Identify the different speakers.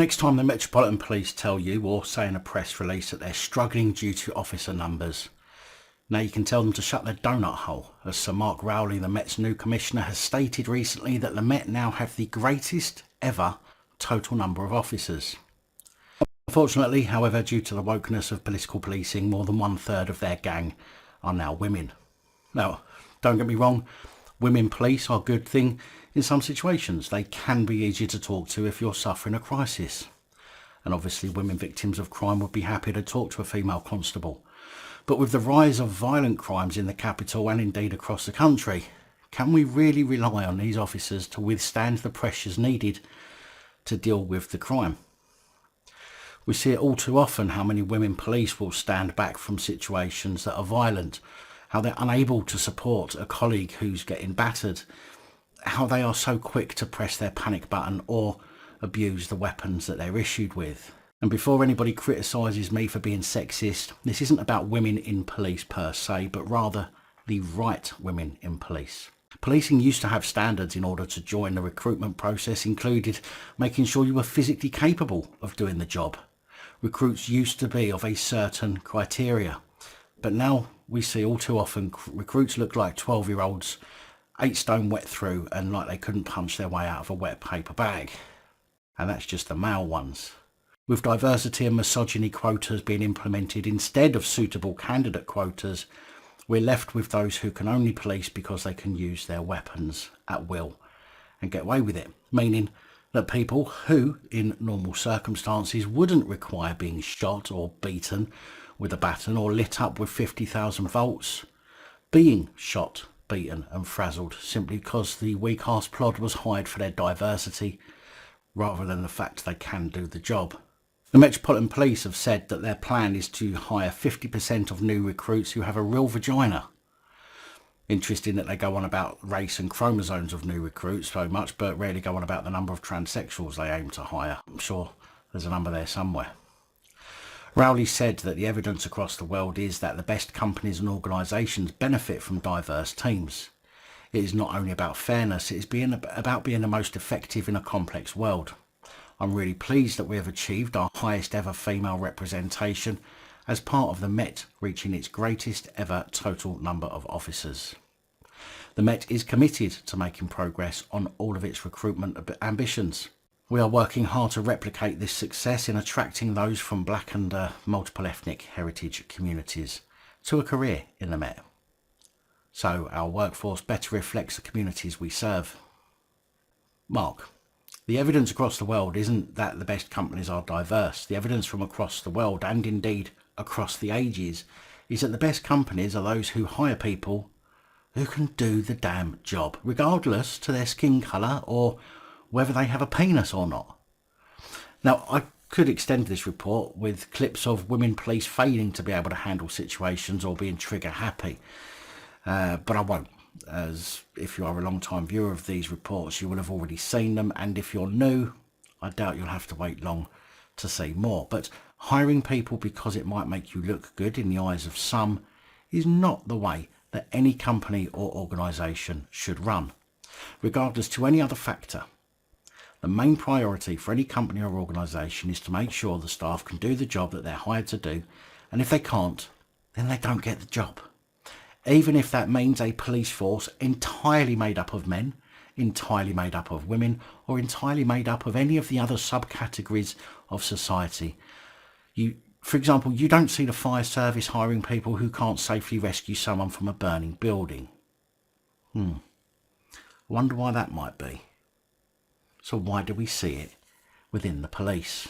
Speaker 1: Next time the Metropolitan Police tell you or say in a press release that they're struggling due to officer numbers, now you can tell them to shut their donut hole, as Sir Mark Rowley, the Met's new commissioner, has stated recently that the Met now have the greatest ever total number of officers. Unfortunately, however, due to the wokeness of political policing, more than 1/3 of their gang are now women. Now, don't get me wrong, women police are a good thing in some situations. They can be easier to talk to if you're suffering a crisis. And obviously women victims of crime would be happy to talk to a female constable. But with the rise of violent crimes in the capital and indeed across the country, can we really rely on these officers to withstand the pressures needed to deal with the crime? We see it all too often how many women police will stand back from situations that are violent, how they're unable to support a colleague who's getting battered, how they are so quick to press their panic button or abuse the weapons that they're issued with. And before anybody criticises me for being sexist, this isn't about women in police per se, but rather the right women in police. Policing used to have standards in order to join the recruitment process, included making sure you were physically capable of doing the job. Recruits used to be of a certain criteria, but now we see all too often recruits look like 12-year-olds, 8 stone wet through and like they couldn't punch their way out of a wet paper bag. And that's just the male ones. With diversity and misogyny quotas being implemented instead of suitable candidate quotas, we're left with those who can only police because they can use their weapons at will and get away with it, meaning that people who, in normal circumstances, wouldn't require being shot or beaten with a baton or lit up with 50,000 volts, being shot, beaten and frazzled simply because the weak-ass plod was hired for their diversity rather than the fact they can do the job. The Metropolitan Police have said that their plan is to hire 50% of new recruits who have a real vagina. Interesting that they go on about race and chromosomes of new recruits so much, but rarely go on about the number of transsexuals they aim to hire. I'm sure there's a number there somewhere. Rowley said that the evidence across the world is that the best companies and organisations benefit from diverse teams. It is not only about fairness, it is about being the most effective in a complex world. I'm really pleased that we have achieved our highest ever female representation as part of the Met reaching its greatest ever total number of officers. The Met is committed to making progress on all of its recruitment ambitions. We are working hard to replicate this success in attracting those from black and multiple ethnic heritage communities to a career in the Met, so our workforce better reflects the communities we serve. Mark, the evidence across the world isn't that the best companies are diverse. The evidence from across the world, and indeed across the ages, is that the best companies are those who hire people who can do the damn job, regardless to their skin colour or whether they have a penis or not. Now, I could extend this report with clips of women police failing to be able to handle situations or being trigger happy, but I won't, as if you are a long time viewer of these reports you will have already seen them, and if you're new I doubt you'll have to wait long to see more. But hiring people because it might make you look good in the eyes of some is not the way that any company or organisation should run. Regardless to any other factor, the main priority for any company or organisation is to make sure the staff can do the job that they're hired to do, and if they can't, then they don't get the job. Even if that means a police force entirely made up of men, entirely made up of women, or entirely made up of any of the other subcategories of society. For example, you don't see the fire service hiring people who can't safely rescue someone from a burning building. I wonder why that might be. So why do we see it within the police?